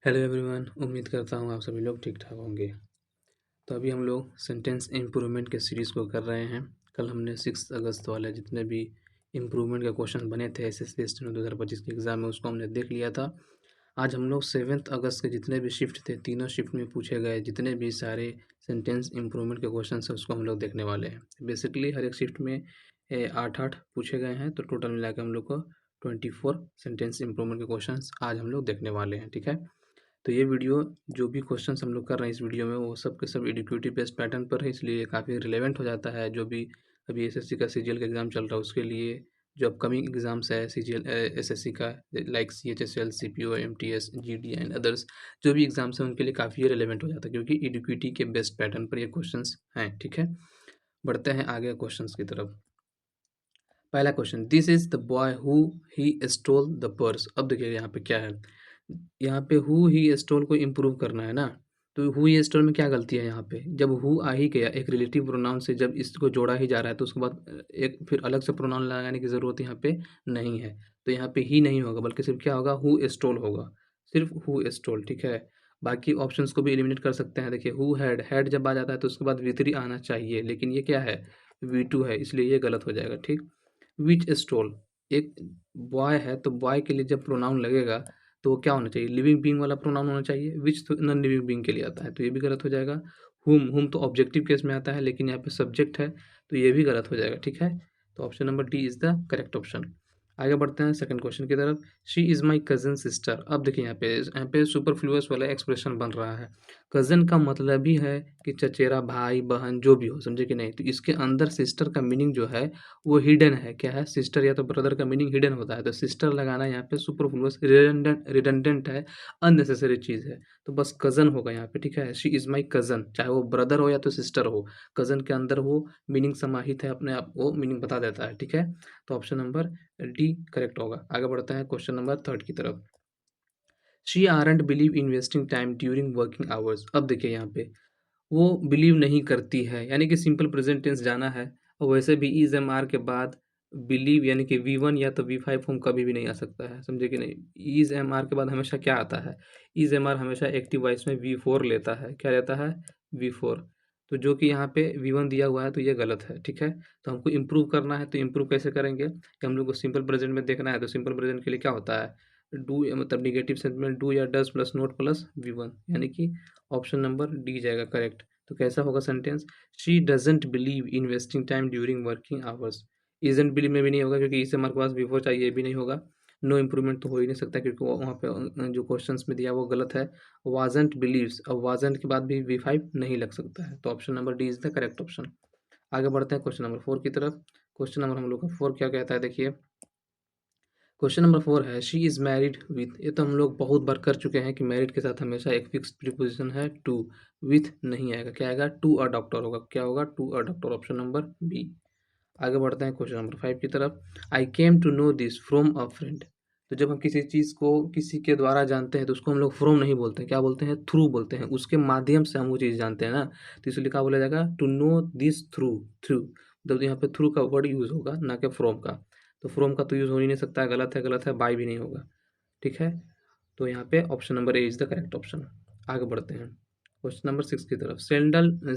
Hello everyone, उम्मीद करता हूँ आप सभी लोग ठीक ठाक होंगे। तो अभी हम लोग सेंटेंस इम्प्रूवमेंट के सीरीज़ को कर रहे हैं। कल हमने 6 अगस्त वाले जितने भी इम्प्रूवमेंट के क्वेश्चन बने थे एसएससी स्टेनो 2025 के एग्ज़ाम में, उसको हमने देख लिया था। आज हम लोग 7 अगस्त के जितने भी शिफ्ट थे, तीनों शिफ्ट में पूछे गए जितने भी सारे सेंटेंस इम्प्रूवमेंट के क्वेश्चन हैं, उसको हम लोग देखने वाले हैं। बेसिकली हर एक शिफ्ट में 8-8 पूछे गए हैं, तो टोटल मिला के हम लोग को 24 सेंटेंस इम्प्रूवमेंट के क्वेश्चन आज हम लोग देखने वाले हैं। ठीक है, तो ये वीडियो जो भी क्वेश्चंस हम लोग कर रहे हैं इस वीडियो में, वो सब के सब एडुकेटिव बेस्ड पैटर्न पर है, इसलिए ये काफ़ी रिलेवेंट हो जाता है। जो भी अभी एसएससी का सीजीएल का एग्ज़ाम चल रहा है उसके लिए, जो अपकमिंग एग्ज़ाम्स है सीजीएल एसएससी का, like CHSL, CPO, MTS, GD and others, जो भी एग्ज़ाम्स हैं उनके लिए काफ़ी रिलेवेंट हो जाता है, क्योंकि एडुकेटिव के बेस्ट पैटर्न पर ये क्वेश्चंस हैं। ठीक है, बढ़ते हैं आगे क्वेश्चंस की तरफ। पहला question, this is the boy who he stole the purse. अब देखिए यहाँ पे क्या है, यहाँ पे हु ही स्टोल को इम्प्रूव करना है ना, तो हु ही स्टोल में क्या गलती है यहाँ पे, जब हु आ ही गया एक रिलेटिव प्रोनाउन से, जब इसको जोड़ा ही जा रहा है तो उसके बाद एक फिर अलग से प्रोनाउन लगाने की ज़रूरत यहाँ पे नहीं है। तो यहाँ पे ही नहीं होगा, बल्कि सिर्फ क्या होगा, हु स्टोल होगा, सिर्फ हु स्टोल। ठीक है, बाकी ऑप्शंस को भी एलिमिनेट कर सकते हैं। देखिए हु हैड, हैड जब आ जाता है तो उसके बाद V3 आना चाहिए, लेकिन ये क्या है, V2 है, इसलिए ये गलत हो जाएगा। ठीक, विच स्टोल, एक बॉय है तो बॉय के लिए जब प्रोनाउन लगेगा तो वो क्या होना चाहिए, लिविंग बीइंग वाला प्रोनाउन होना चाहिए। विच तो नॉन लिविंग बीइंग के लिए आता है, तो ये भी गलत हो जाएगा। हुम तो ऑब्जेक्टिव केस में आता है, लेकिन यहाँ पे सब्जेक्ट है तो ये भी गलत हो जाएगा। ठीक है, तो option number D is the correct option. आगे बढ़ते हैं सेकंड क्वेश्चन की तरफ। She is my cousin sister. अब देखिए यहाँ पे सुपरफ्लुअस वाला एक्सप्रेशन बन रहा है। कज़न का मतलब ही है कि चचेरा भाई बहन जो भी हो, समझे कि नहीं। तो इसके अंदर सिस्टर का मीनिंग जो है वो हिडन है। क्या है, सिस्टर या तो ब्रदर का मीनिंग हिडन होता है, तो सिस्टर लगाना यहाँ पे सुपरफ्लुअस रिडंडेंट है, अननेसेसरी चीज़ है। तो बस कज़न होगा यहाँ पे। ठीक है, शी इज़ माई कज़न, चाहे वो ब्रदर हो या तो सिस्टर हो, कज़न के अंदर वो मीनिंग समाहित है, अपने आप वो मीनिंग बता देता है। ठीक है, तो ऑप्शन नंबर डी करेक्ट होगा। आगे बढ़ते हैं क्वेश्चन नंबर थर्ड की तरफ। She aren't believe investing time during working hours. अब देखिए यहाँ पे वो बिलीव नहीं करती है, यानी कि सिंपल प्रेजेंट टेंस जाना है। और वैसे भी इज एम आर के बाद बिलीव यानी कि V1 या तो V5 फॉर्म कभी भी नहीं आ सकता है, समझे कि नहीं। इज एम आर के बाद हमेशा क्या आता है, इज एम आर हमेशा एक्टिव वॉइस में V4 लेता है। क्या लेता है, V4। तो जो कि यहाँ पे V1 दिया हुआ है, तो ये गलत है। ठीक है, तो हमको इम्प्रूव करना है, तो इम्प्रूव कैसे करेंगे, कि हम लोग को सिंपल प्रेजेंट में देखना है। तो सिंपल प्रेजेंट के लिए क्या होता है, डू मतलब निगेटिव सेंस में डू या does plus note plus V1, यानी कि ऑप्शन नंबर डी जाएगा करेक्ट। तो कैसा होगा sentence, she doesn't believe investing time during working hours. Isn't believe में भी नहीं होगा, क्योंकि इससे हमारे पास बिफोर चाहिए, ये भी नहीं होगा। नो इम्प्रूवमेंट तो हो ही नहीं सकता, क्योंकि वहाँ पे जो क्वेश्चंस में दिया वो गलत है। वाजंट बिलीव्स, अब वाजंट के बाद भी V5 नहीं लग सकता है, तो option number D is the correct option. आगे बढ़ते हैं क्वेश्चन नंबर 4 की तरफ। क्वेश्चन नंबर हम लोग का 4 क्या कहता है, देखिए क्वेश्चन नंबर 4 है, शी इज़ मैरिड विथ। ये तो हम लोग बहुत बार कर चुके हैं कि मैरिड के साथ हमेशा एक फिक्स प्रीपोजिशन है टू, विथ नहीं आएगा। क्या आएगा, टू अ डॉक्टर होगा। क्या होगा, to a doctor, option number B. आगे बढ़ते हैं क्वेश्चन नंबर 5 की तरफ। I came to know this from a friend. तो जब हम किसी चीज़ को किसी के द्वारा जानते हैं तो उसको हम लोग फ्रॉम नहीं बोलते हैं, क्या बोलते हैं, थ्रू बोलते हैं। उसके माध्यम से हम वो चीज़ जानते हैं ना, तो इसलिए क्या बोला जाएगा, to know this through. Through मतलब यहाँ पे थ्रू का वर्ड यूज़ होगा, ना कि फ्रॉम का। तो फ्रॉम का तो यूज़ हो ही नहीं सकता है, गलत है, गलत है। बाय भी नहीं होगा। ठीक है, तो यहाँ पे option number A is the correct option. आगे बढ़ते हैं क्वेश्चन नंबर 6 की तरफ।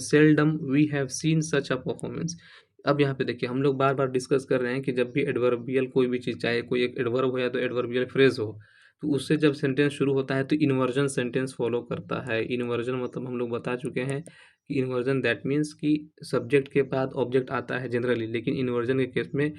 Seldom we have seen such a performance. अब यहाँ पे देखिए हम लोग बार बार डिस्कस कर रहे हैं कि जब भी एडवर्बियल कोई भी चीज़, चाहे कोई एक एडवर्ब हो या तो एडवर्बियल फ्रेज हो, तो उससे जब सेंटेंस शुरू होता है तो इन्वर्जन सेंटेंस फॉलो करता है। इन्वर्जन मतलब हम लोग बता चुके हैं कि इन्वर्जन दैट मीन्स कि सब्जेक्ट के बाद ऑब्जेक्ट आता है जनरली, लेकिन इन्वर्जन के केस में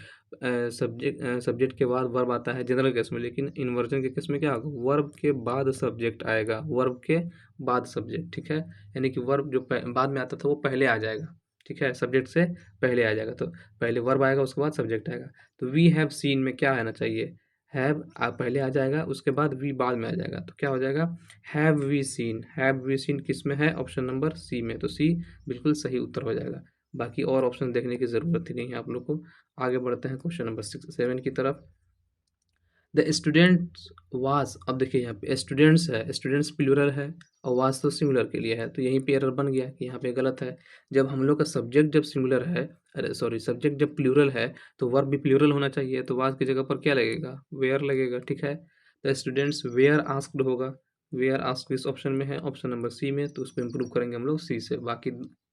सब्जेक्ट के बाद वर्ब आता है जनरल केस में, लेकिन इन्वर्जन के केस में क्या होगा, वर्ब के बाद सब्जेक्ट आएगा, वर्ब के बाद सब्जेक्ट। ठीक है, यानी कि वर्ब जो बाद में आता था वो पहले आ जाएगा। ठीक है, सब्जेक्ट से पहले आ जाएगा, तो पहले वर्ब आएगा उसके बाद सब्जेक्ट आएगा। तो वी हैव सीन में क्या आना चाहिए, हैव पहले आ जाएगा, उसके बाद वी बाद में आ जाएगा, तो क्या हो जाएगा, have we seen. Have we seen किस में है, ऑप्शन नंबर सी में, तो सी बिल्कुल सही उत्तर हो जाएगा। बाकी और ऑप्शन देखने की ज़रूरत ही नहीं है आप लोग को। आगे बढ़ते हैं क्वेश्चन नंबर 6 7 की तरफ। The students was. अब देखिए यहाँ पे स्टूडेंट्स है, स्टूडेंट्स प्लूरल है और वाज तो सिंगुलर के लिए है, तो यहीं पे एरर बन गया कि यहाँ पे गलत है। जब हम लोग का सब्जेक्ट जब सिंगुलर है, अरे सॉरी, सब्जेक्ट जब प्लूरल है तो वर्ब भी प्लूरल होना चाहिए, तो वाज की जगह पर क्या लगेगा, वेयर लगेगा। ठीक है, द स्टूडेंट्स वेयर आस्क्ड होगा, वेयर आस्क किस ऑप्शन में है, ऑप्शन नंबर सी में, तो उसको इम्प्रूव करेंगे हम लोग सी से। बाकी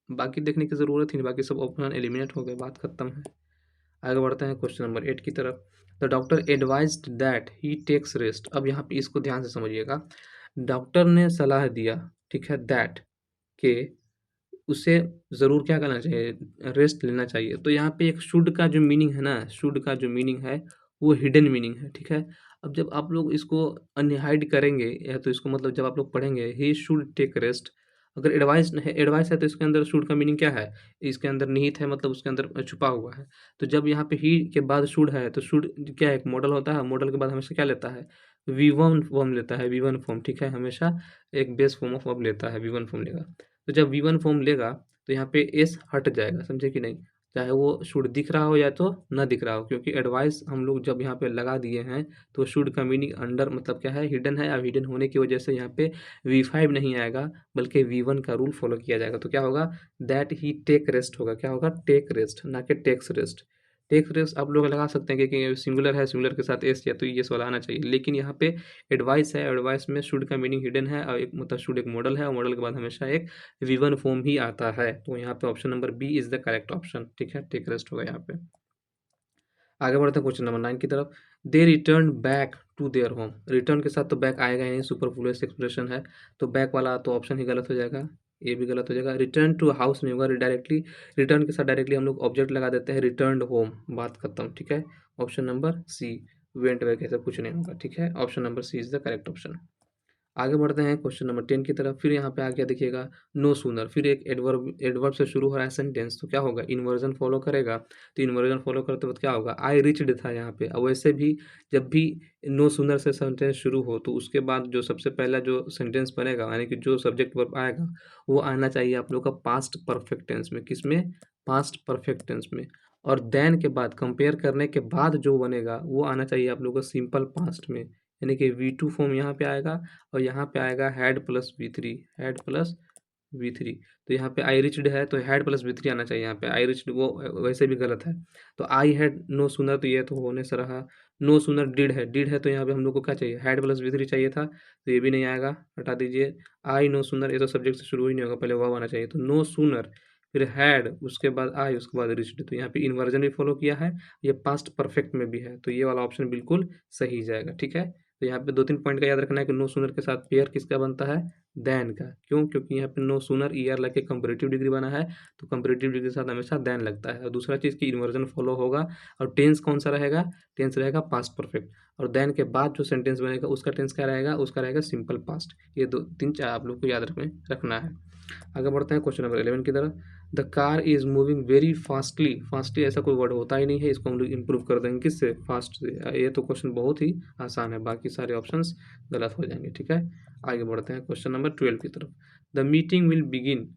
बाकी देखने की ज़रूरत ही नहीं, बाकी सब ऑप्शन एलिमिनेट हो गए, बात खत्म है। आगे बढ़ते हैं क्वेश्चन नंबर 8 की तरफ। The doctor advised that he takes rest. अब यहाँ पे इसको ध्यान से समझिएगा। डॉक्टर ने सलाह दिया, ठीक है, दैट के उसे ज़रूर क्या करना चाहिए, रेस्ट लेना चाहिए। तो यहाँ पे एक शुड का जो मीनिंग है ना, शुड का जो मीनिंग है वो हिडन मीनिंग है, ठीक है। अब जब आप लोग इसको अनहाइड करेंगे या तो इसको मतलब जब आप लोग पढ़ेंगे ही शुड टेक रेस्ट, अगर एडवाइस है तो इसके अंदर शुड का मीनिंग क्या है, इसके अंदर निहित है, मतलब उसके अंदर छुपा हुआ है। तो जब यहाँ पे ही के बाद शुड है तो शुड क्या है, एक मॉडल होता है, मॉडल के बाद हमेशा क्या लेता है, वी वन फॉर्म लेता है, वी वन फॉर्म, ठीक है, हमेशा एक बेस फॉर्म ऑफ वर्ब लेता है, वी वन फॉर्म लेगा। तो जब वी वन फॉर्म लेगा तो यहाँ पे एस हट जाएगा, समझे कि नहीं, चाहे वो शुड दिख रहा हो या तो ना दिख रहा हो, क्योंकि एडवाइस हम लोग जब यहाँ पे लगा दिए हैं तो शुड का मीनिंग अंडर मतलब क्या है, हिडन है। अब हिडन होने की वजह से यहाँ पे V5 नहीं आएगा बल्कि V1 का रूल फॉलो किया जाएगा। तो क्या होगा, दैट ही टेक रेस्ट होगा, क्या होगा, टेक रेस्ट, ना कि टेक्स रेस्ट। टेक्स रेस्ट आप लोग लगा सकते हैं कि सिंगुलर है, सिंगुलर के साथ एस या तो ये वाला आना चाहिए, लेकिन यहाँ पे एडवाइस है, एडवाइस में शुड का मीनिंग हिडन है, और एक मतलब शुड एक मॉडल है, और मॉडल के बाद हमेशा एक वी1 फॉर्म ही आता है। तो यहाँ पे option number B is the correct option, ठीक है, टेक रेस्ट होगा यहाँ पे। आगे बढ़ते हैं क्वेश्चन नंबर 9 की तरफ। They return back to their home. Return के साथ तो बैक आएगा ही नहीं, सुपरफ्लुअस एक्सप्रेशन है, तो बैक वाला तो ऑप्शन ही गलत हो जाएगा, ये भी गलत हो जाएगा। रिटर्न टू हाउस नहीं होगा, डायरेक्टली रिटर्न के साथ डायरेक्टली हम लोग ऑब्जेक्ट लगा देते हैं, रिटर्न होम, बात खत्म, ठीक है। Option number C, went back ऐसा कुछ नहीं होगा, ठीक है, option number C is the correct option. आगे बढ़ते हैं क्वेश्चन नंबर 10 की तरफ। फिर यहाँ पे आ गया देखिएगा, नो सूनर, फिर एक एडवर्ब से शुरू हो रहा है सेंटेंस, तो क्या होगा, इन्वर्जन फॉलो करेगा। तो इन्वर्जन फॉलो करते वक्त क्या होगा, आई रिच्ड था यहाँ पे। अब वैसे भी जब भी नो सूनर से सेंटेंस शुरू हो तो उसके बाद जो सबसे पहला जो सेंटेंस बनेगा, यानी कि जो सब्जेक्ट वर्ब आएगा वो आना चाहिए आप लोग का पास्ट परफेक्ट टेंस में, किसमें, पास्ट परफेक्ट टेंस में। और देन के बाद कंपेयर करने के बाद जो बनेगा वो आना चाहिए आप लोग को सिंपल पास्ट में, यानी कि V2 फॉर्म यहाँ पे आएगा, और यहाँ पे आएगा had plus V3, had plus V3। तो यहाँ पे आई रिच्ड है तो हैड प्लस V3 आना चाहिए, यहाँ पे आई रिच्ड वो वैसे भी गलत है। तो आई हैड नो सुनर, तो ये तो होने से रहा। नो सुनर डिड है तो यहाँ पे हम लोग को क्या चाहिए, हैड प्लस V3 चाहिए था, तो ये भी नहीं आएगा, हटा दीजिए। आई नो सुनर, ये तो सब्जेक्ट से शुरू ही नहीं होगा, पहले वर्ब आना चाहिए, तो नो सुनर, फिर हैड, उसके बाद आई, उसके बाद रिच्ड। तो यहाँ पे इन्वर्जन भी फॉलो किया है, ये पास्ट परफेक्ट में भी है, तो ये वाला ऑप्शन बिल्कुल सही जाएगा, ठीक है। तो यहाँ पे 2-3 पॉइंट का याद रखना है कि नो सूनर के साथ पेयर किसका बनता है, देन का। क्यों, क्योंकि यहाँ पे नो सूनर ईयर लगे कंपैरेटिव डिग्री बना है, तो कंपैरेटिव डिग्री के साथ हमेशा देन लगता है। और दूसरा चीज़ की इन्वर्जन फॉलो होगा, और टेंस कौन सा रहेगा, टेंस रहेगा पास्ट परफेक्ट, और देन के बाद जो सेंटेंस बनेगा उसका टेंस क्या रहेगा, उसका रहेगा सिंपल पास्ट। ये 2-3 आप लोग को याद रखना है। आगे बढ़ते हैं क्वेश्चन नंबर 11 की तरफ। The car is moving very fastly, fastly ऐसा कोई वर्ड होता ही नहीं है, इसको हम लोग इम्प्रूव कर देंगे किससे, फास्ट से। ये तो क्वेश्चन बहुत ही आसान है, बाकी सारे ऑप्शंस गलत हो जाएंगे, ठीक है। आगे बढ़ते हैं क्वेश्चन नंबर 12 की तरफ। The meeting will begin,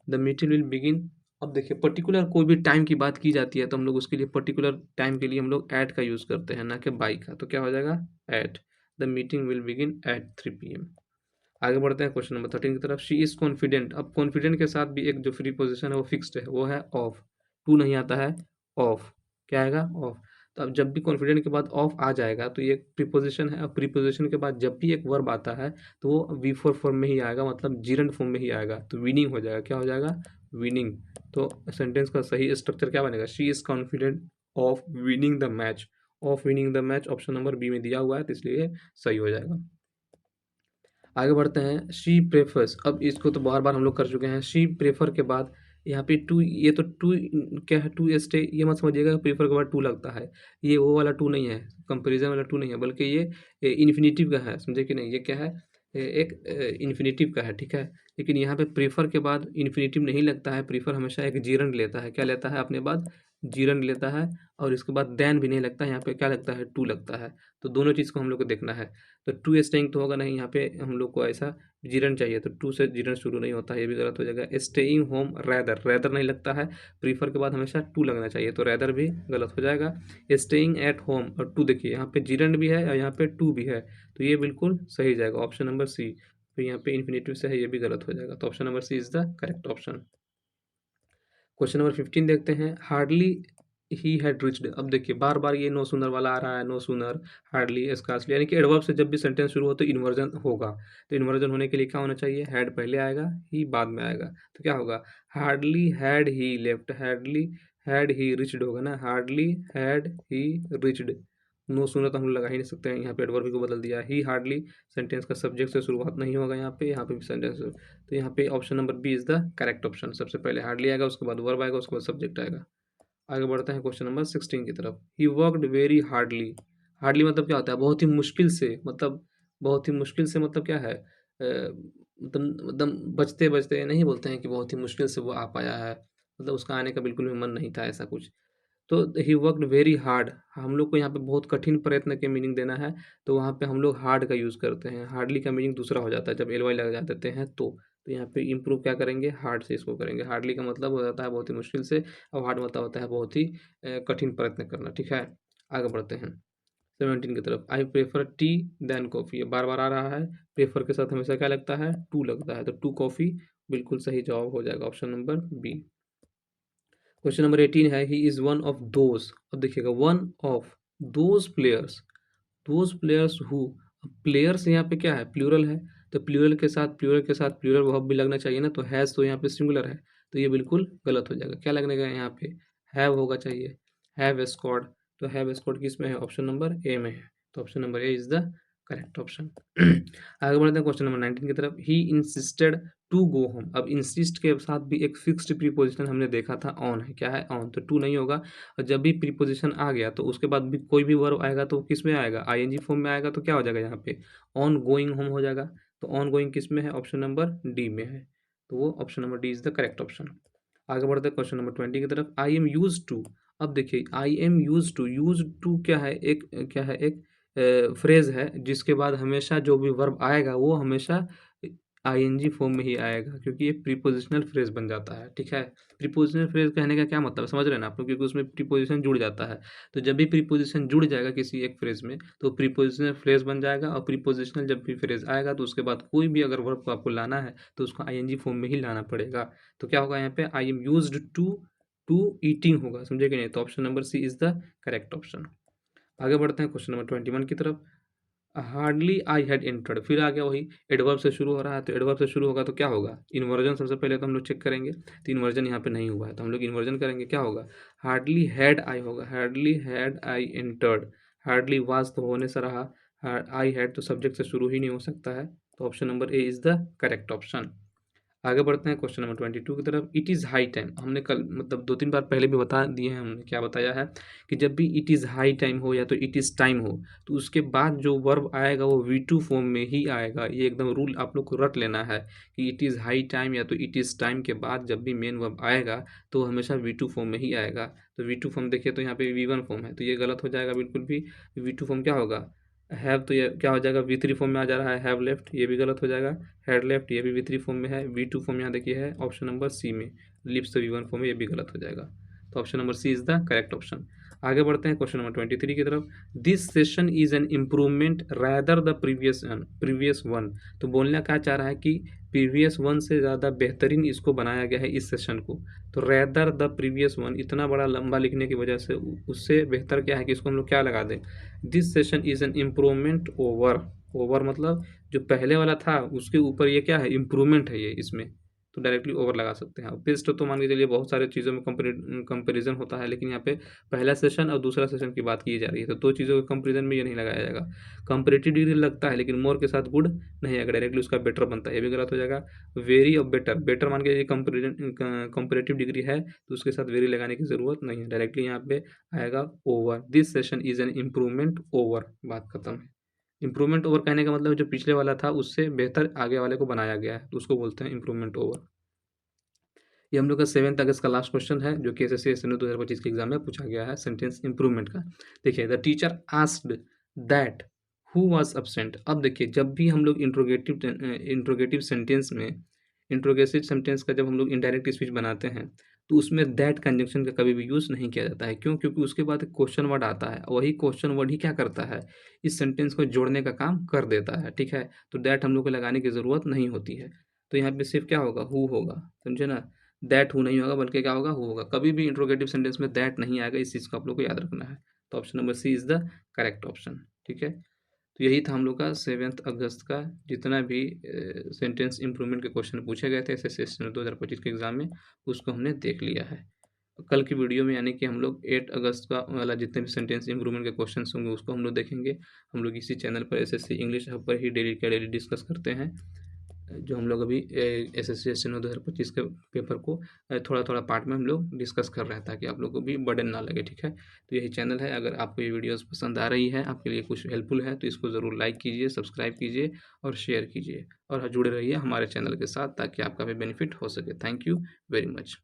the meeting will begin. अब देखिए पर्टिकुलर कोई भी टाइम की बात की जाती है तो हम लोग उसके लिए पर्टिकुलर टाइम के लिए हम लोग एट का यूज़ करते हैं, ना कि बाई का। तो क्या हो जाएगा, at, the meeting will begin at 3 PM। आगे बढ़ते हैं क्वेश्चन नंबर 13 की तरफ। She is confident. अब कॉन्फिडेंट के साथ भी एक जो फ्री पोजीशन है वो फिक्स्ड है, वो है ऑफ, टू नहीं आता है, ऑफ, क्या आएगा, ऑफ। तो अब जब भी कॉन्फिडेंट के बाद ऑफ आ जाएगा तो ये प्रीपोजिशन है। अब प्रीपोजिशन के बाद जब भी एक वर्ब आता है तो वो V4 फॉर्म में ही आएगा, मतलब जीरंड फॉर्म में ही आएगा, तो विनिंग हो जाएगा, क्या हो जाएगा, विनिंग। तो सेंटेंस का सही स्ट्रक्चर क्या बनेगा, she is confident of winning the match, of winning the match option number B में दिया हुआ है, तो इसलिए सही हो जाएगा। आगे बढ़ते हैं, शी प्रेफर्स। अब इसको तो बार बार हम लोग कर चुके हैं। शी प्रेफर के बाद यहाँ पे टू, ये तो टू क्या है, टू स्टे, ये मत समझिएगा प्रेफर के बाद टू लगता है, ये वो वाला टू नहीं है, कंपैरिजन वाला टू नहीं है, बल्कि ये इन्फिनेटिव का है, समझे कि नहीं, ये क्या है, एक इन्फिनेटिव का है, ठीक है। लेकिन यहाँ पे प्रेफर के बाद इन्फिनेटिव नहीं लगता है, प्रेफर हमेशा एक जीरंड लेता है, क्या लेता है अपने बाद, जीरंड लेता है, और इसके बाद देन भी नहीं लगता है, यहाँ पे क्या लगता है, टू लगता है। तो दोनों चीज़ को हम लोग को देखना है। तो टू स्टेइंग तो होगा नहीं, यहाँ पे हम लोग को ऐसा जीरन चाहिए, तो टू से जीरन शुरू नहीं होता है, ये भी गलत हो जाएगा। स्टेइंग होम रैदर, रैदर नहीं लगता है, प्रीफर के बाद हमेशा टू लगना चाहिए, तो रैदर भी गलत हो जाएगा। स्टेइंग एट होम और टू, देखिए यहाँ पे जीरन भी है और यहाँ पे टू भी है, तो ये बिल्कुल सही जाएगा, ऑप्शन नंबर सी। तो यहाँ पे इन्फिनेटिव से है, ये भी गलत हो जाएगा, तो option number C is the correct option. Question number 15 देखते हैं। Hardly he had reached. अब देखिए बार बार ये नो सूनर वाला आ रहा है, नो सूनर, हार्डली, स्कार्सली, यानी कि एडवर्ब से जब भी सेंटेंस शुरू हो तो इन्वर्जन होगा। तो इन्वर्जन होने के लिए क्या होना चाहिए, हैड पहले आएगा, ही बाद में आएगा। तो क्या होगा, hardly had he left, hardly had he reached होगा ना, hardly had he reached. No sooner तो हम लोग लगा ही नहीं सकते हैं, यहाँ पे एडवर्ब को बदल दिया। ही हार्डली सेंटेंस का सब्जेक्ट से शुरुआत नहीं होगा यहाँ पे भी सेंटेंस। तो यहाँ पे option number B is the correct option. सबसे पहले हार्डली आएगा, उसके बाद वर्ब आएगा, उसके बाद सब्जेक्ट आएगा। आगे बढ़ते हैं क्वेश्चन नंबर 16 की तरफ। He worked very hardly. Hardly मतलब क्या होता है, बहुत ही मुश्किल से, मतलब बहुत ही मुश्किल से मतलब क्या है, मतलब एकदम बचते बचते नहीं बोलते हैं कि बहुत ही मुश्किल से वो आ पाया है, मतलब उसका आने का बिल्कुल भी मन नहीं था, ऐसा कुछ। तो ही वर्कड वेरी हार्ड, हम लोग को यहाँ पे बहुत कठिन प्रयत्न के मीनिंग देना है, तो वहाँ पे हम लोग हार्ड का यूज़ करते हैं। हार्डली का मीनिंग दूसरा हो जाता है जब एल वाई लगा देते हैं तो यहाँ पे इम्प्रूव क्या करेंगे, हार्ड से इसको करेंगे। हार्डली का मतलब हो जाता है बहुत ही मुश्किल से, और हार्ड मतलब होता है बहुत ही कठिन प्रयत्न करना। ठीक है, आगे बढ़ते हैं 17 की तरफ। I prefer tea than coffee, ये बार बार आ रहा है। प्रेफर के साथ हमेशा क्या लगता है, टू लगता है, तो टू कॉफ़ी बिल्कुल सही जवाब हो जाएगा, option number B. Question number 18 है, he is one of those. अब देखिएगा, one of those players, those players who, players यहाँ पे क्या है, प्लूरल है, तो प्लूरल के साथ प्लूरल वर्ब भी लगना चाहिए ना, तो हैज़ तो यहाँ पे सिंगुलर है, तो ये बिल्कुल गलत हो जाएगा। क्या लगने का यहाँ पे, हैव होगा चाहिए, हैव स्कोर्ड। तो हैव स्कोर्ड किस में है, ऑप्शन नंबर ए में है, तो option number A is the correct option. आगे बढ़ते हैं क्वेश्चन नंबर 19 की तरफ। He insisted to go home. अब इंसिस्ट के साथ भी एक फिक्स्ड प्रीपोजिशन हमने देखा था, ऑन है, क्या है, ऑन, तो टू नहीं होगा। और जब भी प्रीपोजिशन आ गया तो उसके बाद भी कोई भी वर्ब आएगा तो किस में आएगा, आईएनजी फॉर्म में आएगा, तो क्या हो जाएगा यहाँ पे, ऑन गोइंग होम हो जाएगा। तो ऑन गोइंग किस में है, ऑप्शन नंबर डी में है, तो वो option number D is the correct option. आगे बढ़ते हैं क्वेश्चन नंबर 20 की तरफ। I am use to. अब देखिए, आई एम यूज टू क्या है, एक फ्रेज है जिसके बाद हमेशा जो भी वर्ब आएगा वो हमेशा आईएनजी फॉर्म में ही आएगा, क्योंकि ये प्रीपोजिशनल फ्रेज बन जाता है। ठीक है, प्रीपोजिशनल फ्रेज कहने का क्या मतलब है, समझ रहे हैं ना आप लोग, क्योंकि उसमें प्रीपोजिशन जुड़ जाता है। तो जब भी प्रीपोजिशन जुड़ जाएगा किसी एक फ्रेज में तो प्रीपोजिशनल फ्रेज बन जाएगा, और प्रीपोजिशनल जब भी फ्रेज आएगा तो उसके बाद कोई भी अगर वर्ब को आपको लाना है तो उसको आईएनजी फॉर्म में ही लाना पड़ेगा। तो क्या होगा यहाँ पे, I am used to eating होगा, समझे कि नहीं, तो option number C is the correct option. आगे बढ़ते हैं क्वेश्चन नंबर 21 की तरफ। हार्डली आई हैड एंटर्ड, फिर आ गया वही, एडवर्ब से शुरू हो रहा है, तो एडवर्ब से शुरू होगा तो क्या होगा, इन्वर्जन सबसे पहले तो हम लोग चेक करेंगे, तो इन्वर्जन यहाँ पे नहीं हुआ है तो हम लोग इन्वर्जन करेंगे, क्या होगा, हार्डली हैड आई होगा, hardly had I entered. Hardly was तो होने से रहा, आई हैड तो सब्जेक्ट से शुरू ही नहीं हो सकता है, तो option number A is the correct option. आगे बढ़ते हैं क्वेश्चन नंबर 22 की तरफ। इट इज़ हाई टाइम, हमने कल मतलब 2-3 बार पहले भी बता दिए हैं, हमने क्या बताया है कि जब भी इट इज़ हाई टाइम हो या तो इट इज़ टाइम हो तो उसके बाद जो वर्ब आएगा वो V2 फॉर्म में ही आएगा। ये एकदम रूल आप लोग को रट लेना है कि इट इज़ हाई टाइम या तो इट इज़ टाइम के बाद जब भी मेन वर्ब आएगा तो हमेशा V2 फॉर्म में ही आएगा। तो V2 फॉर्म देखिए तो यहाँ पे V1 फॉर्म है, तो ये गलत हो जाएगा बिल्कुल भी। V2 फॉर्म क्या होगा, हैव, तो ये क्या हो जाएगा, V3 फॉर्म में आ जा रहा है, हैव लेफ्ट, ये भी गलत हो जाएगा। हेड लेफ्ट, ये भी V3 फॉर्म में है। V2 फॉर्म यहाँ देखिए है ऑप्शन नंबर सी में, लिप्स तो V1 फॉर्म में, ये भी गलत हो जाएगा, तो option number C is the correct option. आगे बढ़ते हैं क्वेश्चन नंबर 23 की तरफ। This session is an improvement rather the previous one. तो बोलना क्या चाह रहा है कि प्रीवियस वन से ज़्यादा बेहतरीन इसको बनाया गया है इस सेशन को। तो रैदर द प्रीवियस वन, इतना बड़ा लंबा लिखने की वजह से उससे बेहतर क्या है कि इसको हम लोग क्या लगा दें, this session is an improvement over. Over मतलब जो पहले वाला था उसके ऊपर ये क्या है, इम्प्रूवमेंट है ये इसमें, तो डायरेक्टली ओवर लगा सकते हैं। पेस्ट तो मान के चलिए बहुत सारे चीज़ों में कंपेरिजन होता है, लेकिन यहाँ पे पहला सेशन और दूसरा सेशन की बात की जा रही है, तो दो चीज़ों के कंपेरिजन में ये नहीं लगाया जाएगा। कंपेरेटिव डिग्री लगता है लेकिन मोर के साथ गुड नहीं आएगा, डायरेक्टली उसका बेटर बनता है, ये भी गलत हो जाएगा। वेरी और बेटर, बेटर मान के कंपेरिजन कंपेरेटिव डिग्री है तो उसके साथ वेरी लगाने की ज़रूरत नहीं है, डायरेक्टली यहाँ पे आएगा over. This session is an improvement over, बात खत्म है। इम्प्रूवमेंट ओवर कहने का मतलब जो पिछले वाला था उससे बेहतर आगे वाले को बनाया गया है, तो उसको बोलते हैं इम्प्रूवमेंट ओवर। ये हम लोग का 7th अगस्त का लास्ट क्वेश्चन है जो कि एसएससी SNO 2025 के एग्जाम में पूछा गया है, सेंटेंस इम्प्रूवमेंट का। देखिए, the teacher asked that who was absent. अब देखिए, जब भी हम लोग इंट्रोगेटिव सेंटेंस में, इंट्रोगेटिव सेंटेंस का जब हम लोग इनडायरेक्ट स्पीच बनाते हैं तो उसमें दैट कंजंक्शन का कभी भी यूज़ नहीं किया जाता है। क्यों, क्योंकि उसके बाद एक क्वेश्चन वर्ड आता है, वही क्वेश्चन वर्ड ही क्या करता है, इस सेंटेंस को जोड़ने का काम कर देता है। ठीक है, तो दैट हम लोग को लगाने की ज़रूरत नहीं होती है, तो यहाँ पे सिर्फ क्या होगा, हु होगा, समझे ना। दैट हु नहीं होगा, बल्कि क्या होगा, हु होगा। कभी भी इंट्रोगेटिव सेंटेंस में दैट नहीं आएगा, इस चीज़ को आप लोग को याद रखना है। तो option number C is the correct option. ठीक है, तो यही था हम लोग का 7 अगस्त का जितना भी सेंटेंस इम्प्रूवमेंट के क्वेश्चन पूछे गए थे एसएससी 2025 के एग्ज़ाम में, उसको हमने देख लिया है। कल की वीडियो में यानी कि हम लोग 8 अगस्त का वाला जितने भी सेंटेंस इम्प्रूवमेंट के क्वेश्चंस होंगे उसको हम लोग देखेंगे। हम लोग इसी चैनल पर एसएससी इंग्लिश हब पर ही डेली का डेली डिस्कस करते हैं। जो हम लोग अभी एसएससी 2025 के पेपर को थोड़ा-थोड़ा पार्ट में हम लोग डिस्कस कर रहे हैं, ताकि आप लोग को भी बर्डन ना लगे। ठीक है, तो यही चैनल है। अगर आपको ये वीडियोस पसंद आ रही है, आपके लिए कुछ हेल्पफुल है, तो इसको ज़रूर लाइक कीजिए, सब्सक्राइब कीजिए और शेयर कीजिए, और जुड़े रहिए हमारे चैनल के साथ, ताकि आपका भी बेनिफिट हो सके। Thank you very much.